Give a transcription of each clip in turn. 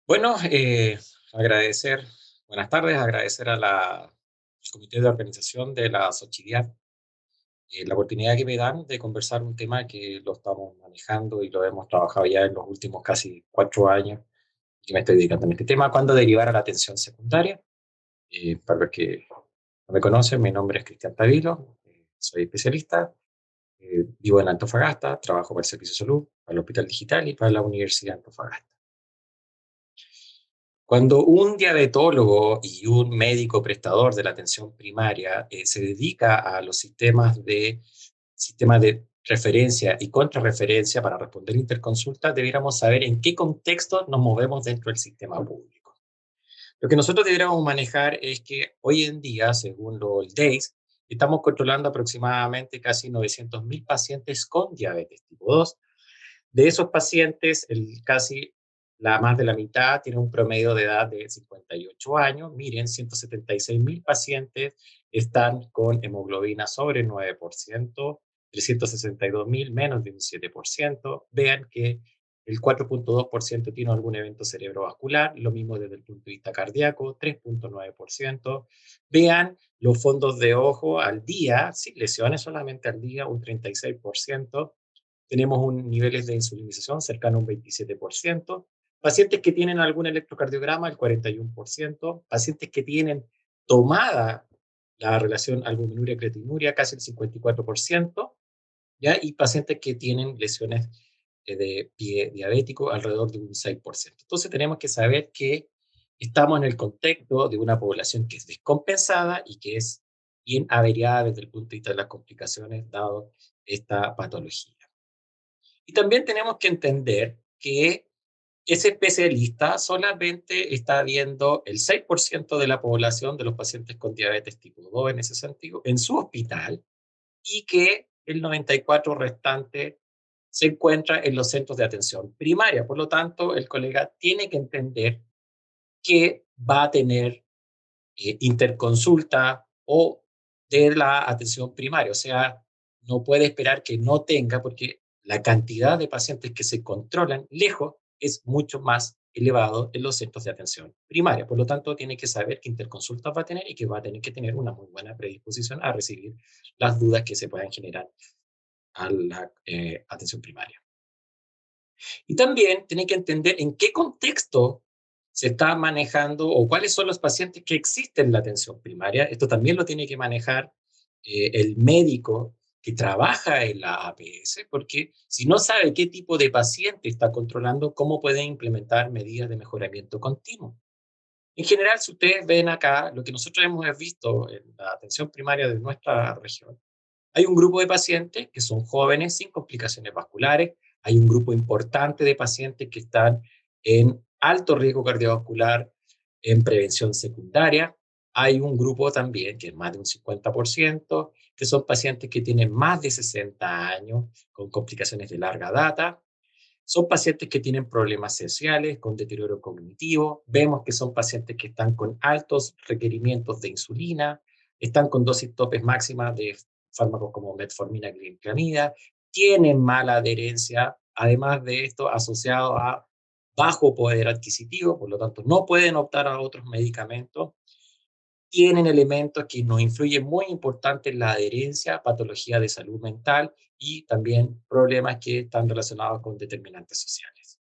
Bueno, agradecer, buenas tardes, agradecer al comité de organización de la Xochitl, la oportunidad que me dan de conversar un tema que lo estamos manejando y lo hemos trabajado ya en los últimos casi 4 años, que me estoy dedicando a este tema, cuándo derivar a la atención secundaria. Para los que no me conocen, mi nombre es Cristian Tavilo, soy especialista, vivo en Antofagasta, trabajo para el Servicio de Salud, para el Hospital Digital y para la Universidad de Antofagasta. Cuando un diabetólogo y un médico prestador de la atención primaria se dedica a los sistemas de referencia y contrarreferencia para responder interconsultas, debiéramos saber en qué contexto nos movemos dentro del sistema público. Lo que nosotros deberíamos manejar es que hoy en día, según el DEIS, estamos controlando aproximadamente casi 900.000 pacientes con diabetes tipo 2. De esos pacientes, casi la más de la mitad tiene un promedio de edad de 58 años. Miren, 176.000 pacientes están con hemoglobina sobre el 9%, 362.000 menos de un 7%. Vean que el 4,2% tiene algún evento cerebrovascular, lo mismo desde el punto de vista cardíaco, 3,9%. Vean los fondos de ojo al día, sin lesiones solamente al día, un 36%. Tenemos niveles de insulinización cercano a un 27%, pacientes que tienen algún electrocardiograma, el 41%, pacientes que tienen tomada la relación albuminuria-creatinuria, casi el 54%, ¿ya? Y pacientes que tienen lesiones de pie diabético, alrededor de un 6%. Entonces tenemos que saber que estamos en el contexto de una población que es descompensada y que es bien averiada desde el punto de vista de las complicaciones, dado esta patología. Y también tenemos que entender que ese especialista solamente está viendo el 6% de la población de los pacientes con diabetes tipo 2 en ese sentido, en su hospital, y que el 94% restante se encuentra en los centros de atención primaria. Por lo tanto, el colega tiene que entender que va a tener interconsulta o de la atención primaria. O sea, no puede esperar que no tenga, porque la cantidad de pacientes que se controlan lejos es mucho más elevado en los centros de atención primaria. Por lo tanto, tiene que saber qué interconsultas va a tener y que va a tener que tener una muy buena predisposición a recibir las dudas que se puedan generar a la atención primaria. Y también tiene que entender en qué contexto se está manejando o cuáles son los pacientes que existen en la atención primaria. Esto también lo tiene que manejar el médico que trabaja en la APS, porque si no sabe qué tipo de paciente está controlando, ¿cómo puede implementar medidas de mejoramiento continuo? En general, si ustedes ven acá, lo que nosotros hemos visto en la atención primaria de nuestra región, hay un grupo de pacientes que son jóvenes sin complicaciones vasculares, hay un grupo importante de pacientes que están en alto riesgo cardiovascular en prevención secundaria, hay un grupo también que es más de un 50%, que son pacientes que tienen más de 60 años con complicaciones de larga data, son pacientes que tienen problemas sociales, con deterioro cognitivo. Vemos que son pacientes que están con altos requerimientos de insulina, están con dosis topes máximas de fármacos como metformina, glinclamida, tienen mala adherencia, además de esto asociado a bajo poder adquisitivo, por lo tanto no pueden optar a otros medicamentos, tienen elementos que nos influyen muy importantes en la adherencia, patología de salud mental y también problemas que están relacionados con determinantes sociales.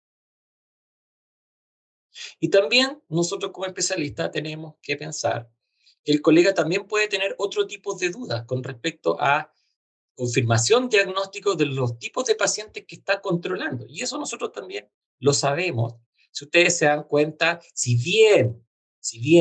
Y también nosotros como especialistas tenemos que pensar que el colega también puede tener otro tipo de dudas con respecto a confirmación diagnóstico de los tipos de pacientes que está controlando. Y eso nosotros también lo sabemos. Si ustedes se dan cuenta, si bien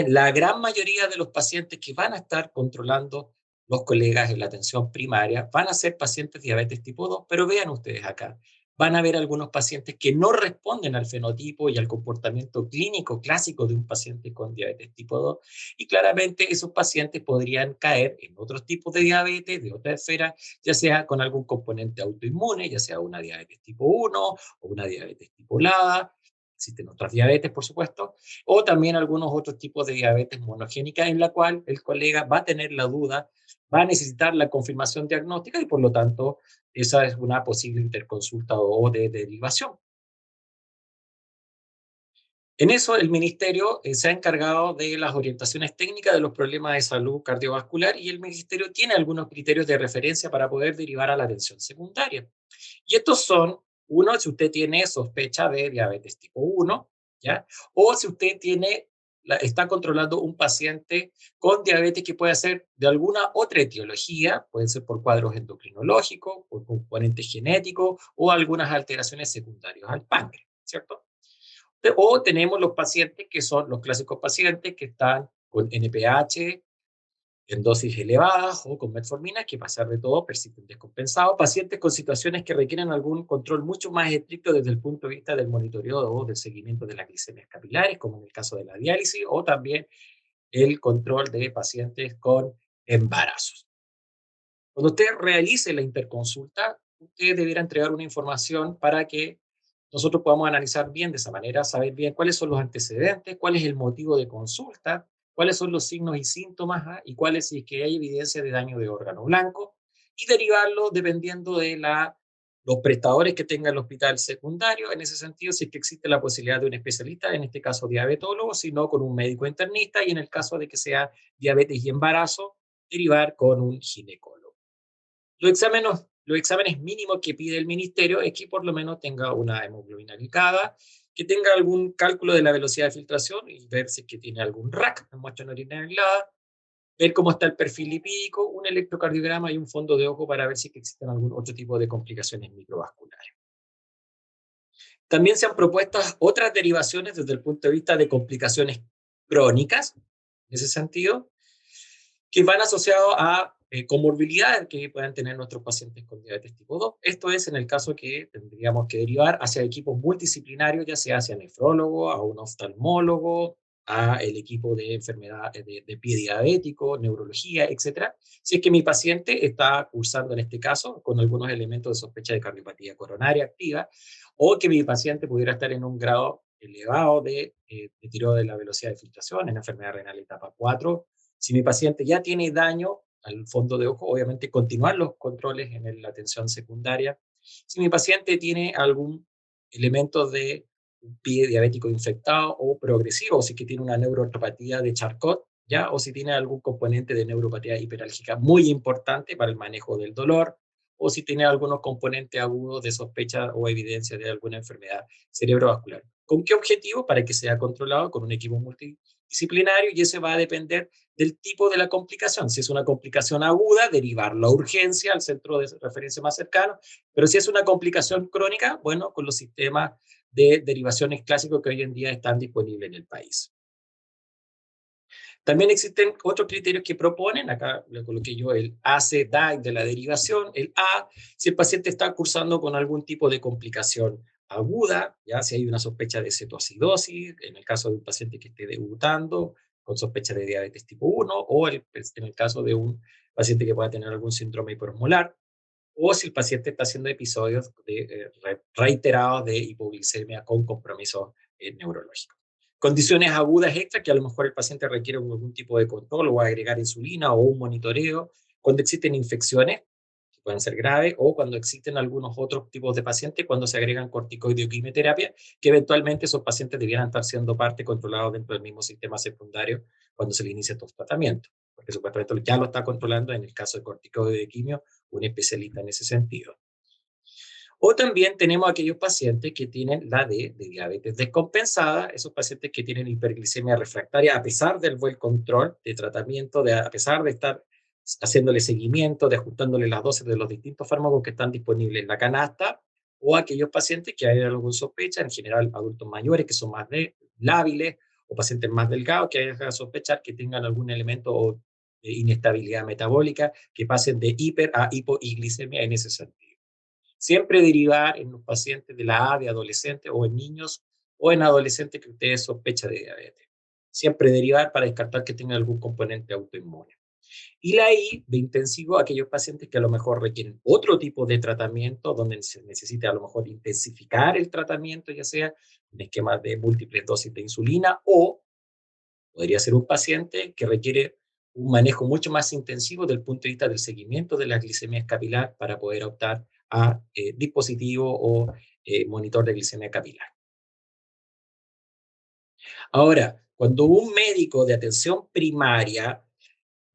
la gran mayoría de los pacientes que van a estar controlando los colegas en la atención primaria van a ser pacientes diabetes tipo 2, pero vean ustedes acá, van a haber algunos pacientes que no responden al fenotipo y al comportamiento clínico clásico de un paciente con diabetes tipo 2, y claramente esos pacientes podrían caer en otros tipos de diabetes, de otra esfera, ya sea con algún componente autoinmune, ya sea una diabetes tipo 1 o una diabetes tipo LADA, existen otras diabetes, por supuesto, o también algunos otros tipos de diabetes monogénica en la cual el colega va a tener la duda, va a necesitar la confirmación diagnóstica y por lo tanto esa es una posible interconsulta o de derivación. En eso, el ministerio se ha encargado de las orientaciones técnicas de los problemas de salud cardiovascular y el ministerio tiene algunos criterios de referencia para poder derivar a la atención secundaria. Y estos son, uno, si usted tiene sospecha de diabetes tipo 1, ¿ya? O si usted tiene, está controlando un paciente con diabetes que puede ser de alguna otra etiología, puede ser por cuadros endocrinológicos, por componentes genéticos o algunas alteraciones secundarias al páncreas, ¿cierto? O tenemos los pacientes que son los clásicos pacientes que están con NPH en dosis elevadas o con metformina, que pasa de todo, persisten descompensados, pacientes con situaciones que requieren algún control mucho más estricto desde el punto de vista del monitoreo o del seguimiento de las glicemias capilares, como en el caso de la diálisis, o también el control de pacientes con embarazos. Cuando usted realice la interconsulta, usted deberá entregar una información para que nosotros podamos analizar bien de esa manera, saber bien cuáles son los antecedentes, cuál es el motivo de consulta, cuáles son los signos y síntomas, y cuáles si es que hay evidencia de daño de órgano blanco, y derivarlo dependiendo de los prestadores que tenga el hospital secundario. En ese sentido, si es que existe la posibilidad de un especialista, en este caso diabetólogo, sino con un médico internista, y en el caso de que sea diabetes y embarazo, derivar con un ginecólogo. Los exámenes mínimos que pide el ministerio es que por lo menos tenga una hemoglobina glicada, que tenga algún cálculo de la velocidad de filtración y ver si es que tiene algún RAC, muestra de orina aislada, ver cómo está el perfil lipídico, un electrocardiograma y un fondo de ojo para ver si es que existen algún otro tipo de complicaciones microvasculares. También se han propuesto otras derivaciones desde el punto de vista de complicaciones crónicas, en ese sentido, que van asociados a comorbilidades que puedan tener nuestros pacientes con diabetes tipo 2. Esto es en el caso que tendríamos que derivar hacia equipos multidisciplinarios, ya sea hacia nefrólogo, a un oftalmólogo, a el equipo de enfermedad de pie diabético, neurología, etcétera. Si es que mi paciente está cursando en este caso con algunos elementos de sospecha de cardiopatía coronaria activa, o que mi paciente pudiera estar en un grado elevado de deterioro de la velocidad de filtración en enfermedad renal etapa 4. Si mi paciente ya tiene daño al fondo de ojo, obviamente continuar los controles en la atención secundaria. Si mi paciente tiene algún elemento de un pie diabético infectado o progresivo, o si que tiene una neuropatía de Charcot, ¿ya? O si tiene algún componente de neuropatía hiperálgica muy importante para el manejo del dolor, o si tiene algunos componentes agudos de sospecha o evidencia de alguna enfermedad cerebrovascular. ¿Con qué objetivo? Para que sea controlado con un equipo multidisciplinario, y ese va a depender del tipo de la complicación. Si es una complicación aguda, derivar la urgencia al centro de referencia más cercano, pero si es una complicación crónica, bueno, con los sistemas de derivaciones clásicos que hoy en día están disponibles en el país. También existen otros criterios que proponen, acá le coloqué yo el AC-DAI de la derivación, el A, si el paciente está cursando con algún tipo de complicación aguda, ya si hay una sospecha de cetoacidosis, en el caso de un paciente que esté debutando con sospecha de diabetes tipo 1, o en el caso de un paciente que pueda tener algún síndrome hiperosmolar, o si el paciente está haciendo episodios reiterados de hipoglicemia con compromiso neurológico. Condiciones agudas extra que a lo mejor el paciente requiere algún tipo de control o agregar insulina o un monitoreo, cuando existen infecciones que pueden ser graves, o cuando existen algunos otros tipos de pacientes cuando se agregan corticoides o quimioterapia, que eventualmente esos pacientes debieran estar siendo parte controlados dentro del mismo sistema secundario cuando se le inicia estos tratamientos, porque supuestamente ya lo está controlando en el caso de corticoides de quimio un especialista en ese sentido. O también tenemos aquellos pacientes que tienen la de diabetes descompensada, esos pacientes que tienen hiperglicemia refractaria a pesar del buen control de tratamiento, a pesar de estar haciéndole seguimiento, de ajustándole las dosis de los distintos fármacos que están disponibles en la canasta, o aquellos pacientes que hay alguna sospecha, en general adultos mayores que son más lábiles, o pacientes más delgados que hay que sospechar que tengan algún elemento de inestabilidad metabólica, que pasen de hiper a hipoglicemia en ese sentido. Siempre derivar en los pacientes de la A de adolescentes, o en niños o en adolescentes que ustedes sospechan de diabetes. Siempre derivar para descartar que tengan algún componente autoinmune. Y la I de intensivo, aquellos pacientes que a lo mejor requieren otro tipo de tratamiento, donde se necesita a lo mejor intensificar el tratamiento, ya sea en esquemas de múltiples dosis de insulina, o podría ser un paciente que requiere un manejo mucho más intensivo desde el punto de vista del seguimiento de la glicemia capilar para poder optar a dispositivo o monitor de glicemia capilar. Ahora, cuando un médico de atención primaria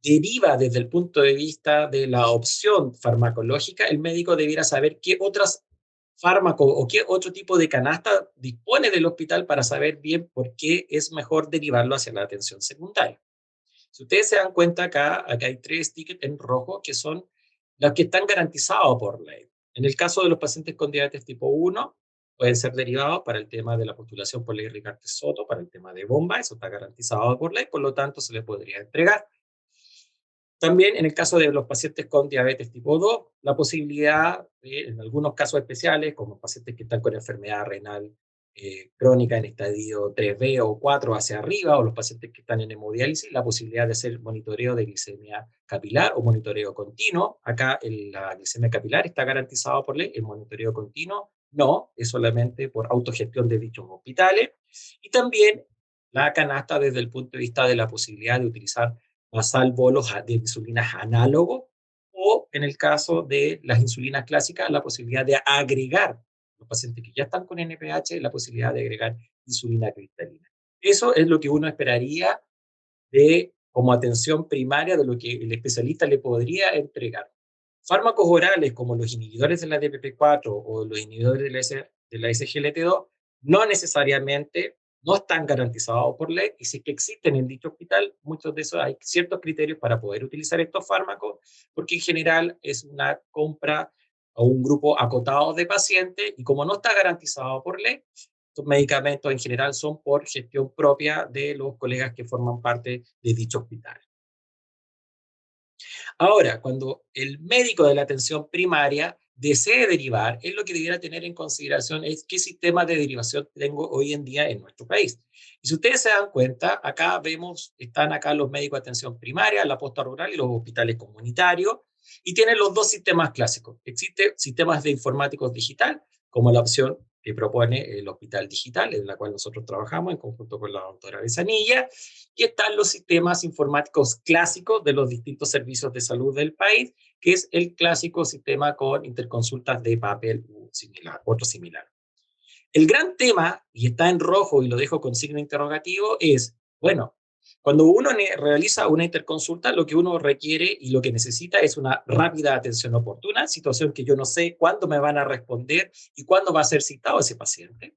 deriva desde el punto de vista de la opción farmacológica, el médico debiera saber qué otras fármacos o qué otro tipo de canasta dispone del hospital para saber bien por qué es mejor derivarlo hacia la atención secundaria. Si ustedes se dan cuenta acá hay tres tickets en rojo que son los que están garantizados por ley. En el caso de los pacientes con diabetes tipo 1, pueden ser derivados para el tema de la postulación por ley Ricardo Soto, para el tema de bomba, eso está garantizado por ley, por lo tanto se le podría entregar. También en el caso de los pacientes con diabetes tipo 2, la posibilidad de, en algunos casos especiales, como pacientes que están con enfermedad renal crónica en estadio 3B o 4 hacia arriba, o los pacientes que están en hemodiálisis, la posibilidad de hacer monitoreo de glicemia capilar o monitoreo continuo. Acá la glicemia capilar está garantizado por ley, el monitoreo continuo no, es solamente por autogestión de dichos hospitales. Y también la canasta desde el punto de vista de la posibilidad de utilizar basal bolos de insulinas análogos o, en el caso de las insulinas clásicas, la posibilidad de agregar, los pacientes que ya están con NPH, la posibilidad de agregar insulina cristalina. Eso es lo que uno esperaría de, como atención primaria, de lo que el especialista le podría entregar. Fármacos orales como los inhibidores de la DPP4 o los inhibidores de la SGLT2 no necesariamente no están garantizados por ley y si es que existen en dicho hospital, muchos de esos hay ciertos criterios para poder utilizar estos fármacos porque en general es una compra o un grupo acotado de pacientes y como no está garantizado por ley, estos medicamentos en general son por gestión propia de los colegas que forman parte de dicho hospital. Ahora, cuando el médico de la atención primaria desee derivar, él lo que debiera tener en consideración es qué sistema de derivación tengo hoy en día en nuestro país. Y si ustedes se dan cuenta, acá vemos, están acá los médicos de atención primaria, la posta rural y los hospitales comunitarios, y tienen los dos sistemas clásicos. Existen sistemas de informáticos digital, como la opción que propone el Hospital Digital, en la cual nosotros trabajamos en conjunto con la doctora Besanilla, y están los sistemas informáticos clásicos de los distintos servicios de salud del país, que es el clásico sistema con interconsultas de papel u similar, otro similar. El gran tema, y está en rojo y lo dejo con signo interrogativo, es, bueno, cuando uno realiza una interconsulta, lo que uno requiere y lo que necesita es una rápida atención oportuna, situación que yo no sé cuándo me van a responder y cuándo va a ser citado ese paciente.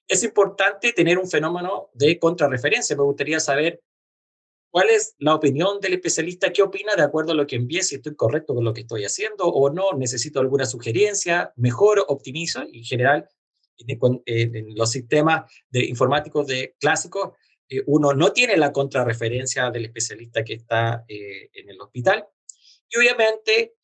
Es importante tener un fenómeno de contrarreferencia. Me gustaría saber cuál es la opinión del especialista, qué opina de acuerdo a lo que envíe, si estoy correcto con lo que estoy haciendo o no, necesito alguna sugerencia, mejoro, optimizo. Y en general, en los sistemas de informáticos de clásicos, uno no tiene la contrarreferencia del especialista que está en el hospital. Y obviamente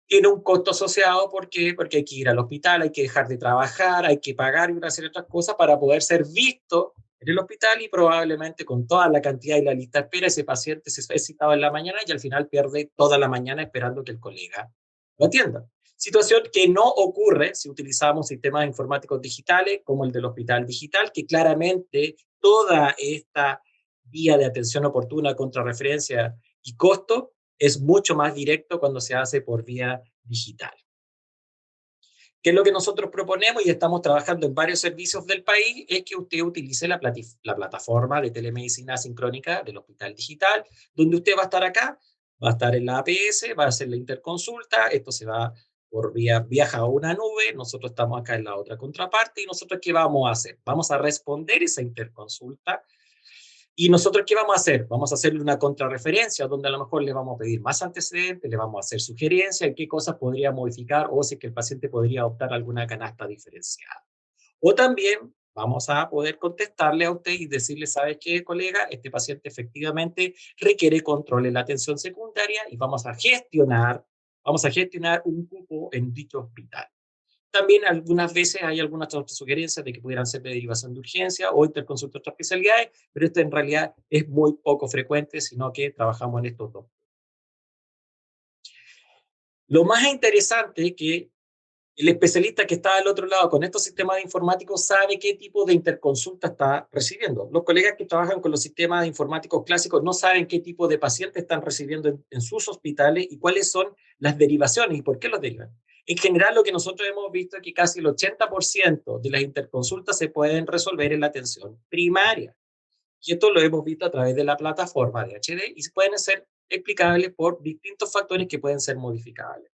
tiene un costo asociado porque hay que ir al hospital, hay que dejar de trabajar, hay que pagar y una serie de otras cosas para poder ser visto en el hospital y probablemente con toda la cantidad y la lista de espera, ese paciente se es citado en la mañana y al final pierde toda la mañana esperando que el colega lo atienda. Situación que no ocurre si utilizamos sistemas informáticos digitales como el del hospital digital, que claramente toda esta vía de atención oportuna, contrarreferencia y costo es mucho más directo cuando se hace por vía digital. ¿Qué es lo que nosotros proponemos y estamos trabajando en varios servicios del país? Es que usted utilice la plataforma de telemedicina sincrónica del Hospital Digital, donde usted va a estar acá, va a estar en la APS, va a hacer la interconsulta, esto se va por vía, viaja a una nube, nosotros estamos acá en la otra contraparte y nosotros ¿qué vamos a hacer? Vamos a responder esa interconsulta. ¿Y nosotros qué vamos a hacer? Vamos a hacerle una contrarreferencia donde a lo mejor le vamos a pedir más antecedentes, le vamos a hacer sugerencias, qué cosas podría modificar o si es que el paciente podría optar a alguna canasta diferenciada. O también vamos a poder contestarle a usted y decirle, ¿sabes qué, colega? Este paciente efectivamente requiere control en la atención secundaria y vamos a gestionar un cupo en dicho hospital. También algunas veces hay algunas otras sugerencias de que pudieran ser de derivación de urgencia o interconsulta de otras especialidades, pero esto en realidad es muy poco frecuente, sino que trabajamos en estos dos. Lo más interesante es que el especialista que está al otro lado con estos sistemas informáticos sabe qué tipo de interconsulta está recibiendo. Los colegas que trabajan con los sistemas informáticos clásicos no saben qué tipo de pacientes están recibiendo en sus hospitales y cuáles son las derivaciones y por qué los derivan. En general, lo que nosotros hemos visto es que casi el 80% de las interconsultas se pueden resolver en la atención primaria. Y esto lo hemos visto a través de la plataforma de HD y pueden ser explicables por distintos factores que pueden ser modificables.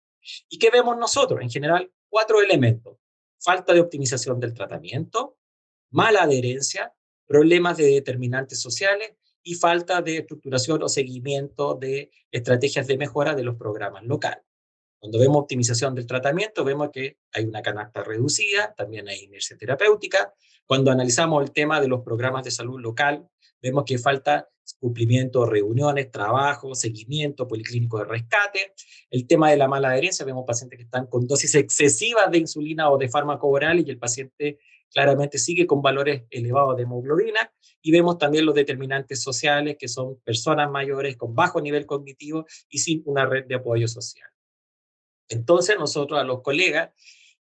¿Y qué vemos nosotros? En general, cuatro elementos. Falta de optimización del tratamiento, mala adherencia, problemas de determinantes sociales y falta de estructuración o seguimiento de estrategias de mejora de los programas locales. Cuando vemos optimización del tratamiento, vemos que hay una canasta reducida, también hay inercia terapéutica. Cuando analizamos el tema de los programas de salud local, vemos que falta cumplimiento, reuniones, trabajo, seguimiento, policlínico de rescate. El tema de la mala adherencia, vemos pacientes que están con dosis excesivas de insulina o de fármaco oral y el paciente claramente sigue con valores elevados de hemoglobina. Y vemos también los determinantes sociales, que son personas mayores con bajo nivel cognitivo y sin una red de apoyo social. Entonces, nosotros a los colegas,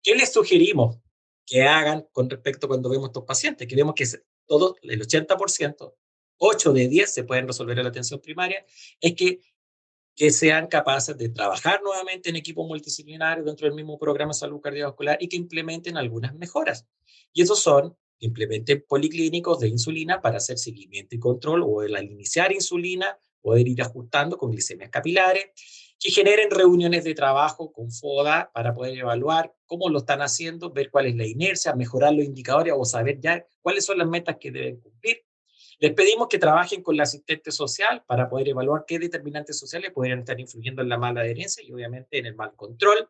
¿qué les sugerimos que hagan con respecto cuando vemos estos pacientes? Que vemos que todo, el 80%, 8 de 10 se pueden resolver en la atención primaria, es que sean capaces de trabajar nuevamente en equipos multidisciplinarios dentro del mismo programa de salud cardiovascular y que implementen algunas mejoras. Y esos son que implementen policlínicos de insulina para hacer seguimiento y control, o al iniciar insulina, poder ir ajustando con glicemias capilares, que generen reuniones de trabajo con FODA para poder evaluar cómo lo están haciendo, ver cuál es la inercia, mejorar los indicadores o saber ya cuáles son las metas que deben cumplir. Les pedimos que trabajen con la asistente social para poder evaluar qué determinantes sociales podrían estar influyendo en la mala adherencia y obviamente en el mal control.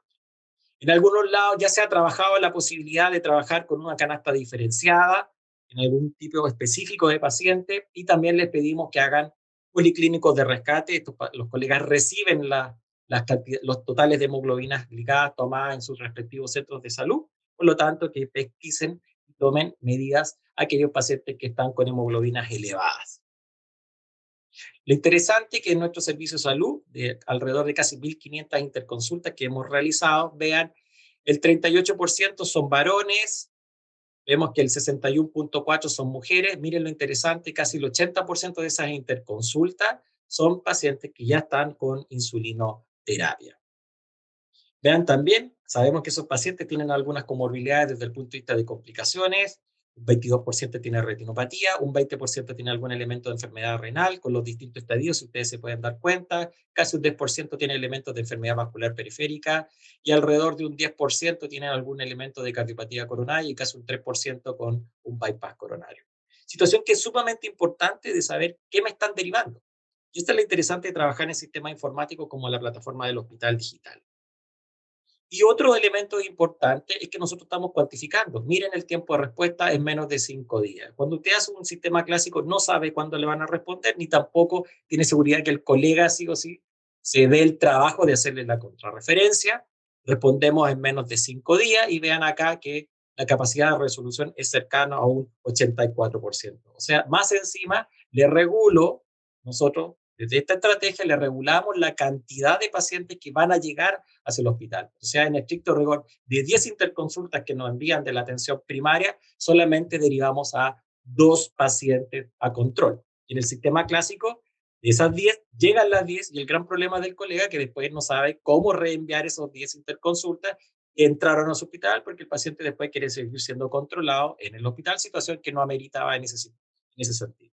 En algunos lados ya se ha trabajado la posibilidad de trabajar con una canasta diferenciada en algún tipo específico de paciente, y también les pedimos que hagan policlínicos de rescate. Los colegas reciben los totales de hemoglobinas glicadas tomadas en sus respectivos centros de salud, por lo tanto que pesquisen y tomen medidas a aquellos pacientes que están con hemoglobinas elevadas. Lo interesante es que en nuestro servicio de salud, de alrededor de casi 1.500 interconsultas que hemos realizado, vean, el 38% son varones, vemos que el 61.4% son mujeres. Miren lo interesante, casi el 80% de esas interconsultas son pacientes que ya están con insulinoterapia. Vean también, sabemos que esos pacientes tienen algunas comorbilidades desde el punto de vista de complicaciones. Un 22% tiene retinopatía, un 20% tiene algún elemento de enfermedad renal con los distintos estadios, si ustedes se pueden dar cuenta. Casi un 10% tiene elementos de enfermedad vascular periférica y alrededor de un 10% tiene algún elemento de cardiopatía coronaria y casi un 3% con un bypass coronario. Situación que es sumamente importante de saber qué me están derivando. Y esto es lo interesante de trabajar en sistemas informáticos como la plataforma del Hospital Digital. Y otro elemento importante es que nosotros estamos cuantificando. Miren el tiempo de respuesta en menos de 5 días. Cuando usted hace un sistema clásico, no sabe cuándo le van a responder, ni tampoco tiene seguridad que el colega sí o sí se dé el trabajo de hacerle la contrarreferencia. Respondemos en menos de 5 días y vean acá que la capacidad de resolución es cercana a un 84%. O sea, más encima, le regulo, nosotros desde esta estrategia le regulamos la cantidad de pacientes que van a llegar hacia el hospital. O sea, en estricto rigor, de 10 interconsultas que nos envían de la atención primaria, solamente derivamos a 2 pacientes a control. Y en el sistema clásico, de esas 10, llegan las 10 y el gran problema del colega que después no sabe cómo reenviar esos 10 interconsultas que entraron a su hospital porque el paciente después quiere seguir siendo controlado en el hospital, situación que no ameritaba en ese sentido.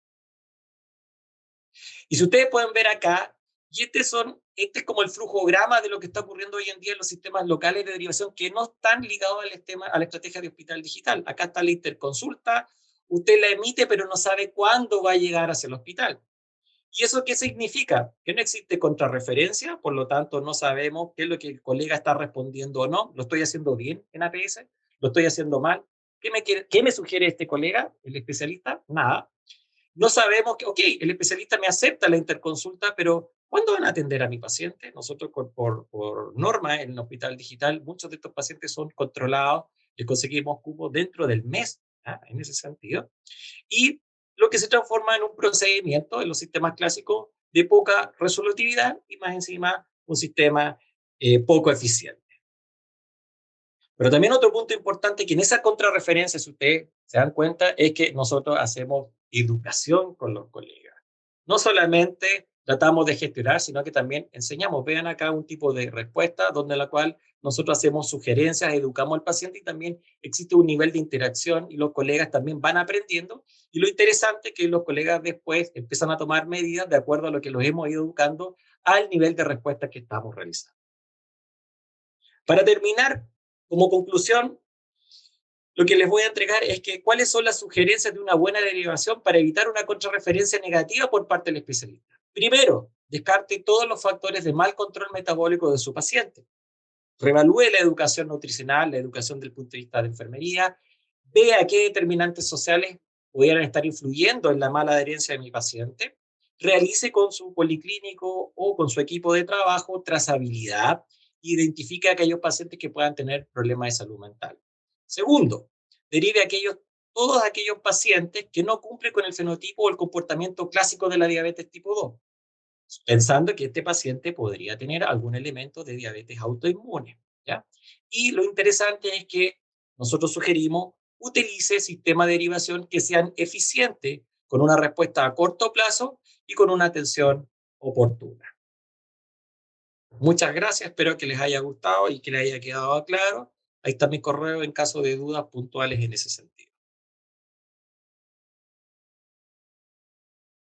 Y si ustedes pueden ver acá, y este es como el flujograma de lo que está ocurriendo hoy en día en los sistemas locales de derivación que no están ligados a la estrategia de hospital digital. Acá está la interconsulta, usted la emite, pero no sabe cuándo va a llegar hacia el hospital. ¿Y eso qué significa? Que no existe contrarreferencia, por lo tanto no sabemos qué es lo que el colega está respondiendo o no. ¿Lo estoy haciendo bien en APS? ¿Lo estoy haciendo mal? ¿Qué me sugiere este colega, el especialista? Nada. No sabemos que, ok, el especialista me acepta la interconsulta, pero ¿cuándo van a atender a mi paciente? Nosotros, por norma, en el hospital digital, muchos de estos pacientes son controlados, les conseguimos cupos dentro del mes, ¿ah? En ese sentido. Y lo que se transforma en un procedimiento en los sistemas clásicos de poca resolutividad y más encima un sistema poco eficiente. Pero también otro punto importante que en esa contrarreferencia, si ustedes se dan cuenta, es que nosotros hacemos educación con los colegas. No solamente tratamos de gestionar, sino que también enseñamos. Vean acá un tipo de respuesta donde la cual nosotros hacemos sugerencias, educamos al paciente y también existe un nivel de interacción y los colegas también van aprendiendo. Y lo interesante es que los colegas después empiezan a tomar medidas de acuerdo a lo que los hemos ido educando al nivel de respuesta que estamos realizando. Para terminar, como conclusión, lo que les voy a entregar es que cuáles son las sugerencias de una buena derivación para evitar una contrarreferencia negativa por parte del especialista. Primero, descarte todos los factores de mal control metabólico de su paciente. Revalúe la educación nutricional, la educación del punto de vista de enfermería, vea qué determinantes sociales pudieran estar influyendo en la mala adherencia de mi paciente, realice con su policlínico o con su equipo de trabajo trazabilidad, identifique a aquellos pacientes que puedan tener problemas de salud mental. Segundo, derive todos aquellos pacientes que no cumplen con el fenotipo o el comportamiento clásico de la diabetes tipo 2, pensando que este paciente podría tener algún elemento de diabetes autoinmune, ¿ya? Y lo interesante es que nosotros sugerimos utilice sistemas de derivación que sean eficientes, con una respuesta a corto plazo y con una atención oportuna. Muchas gracias, espero que les haya gustado y que les haya quedado claro. Ahí está mi correo en caso de dudas puntuales en ese sentido.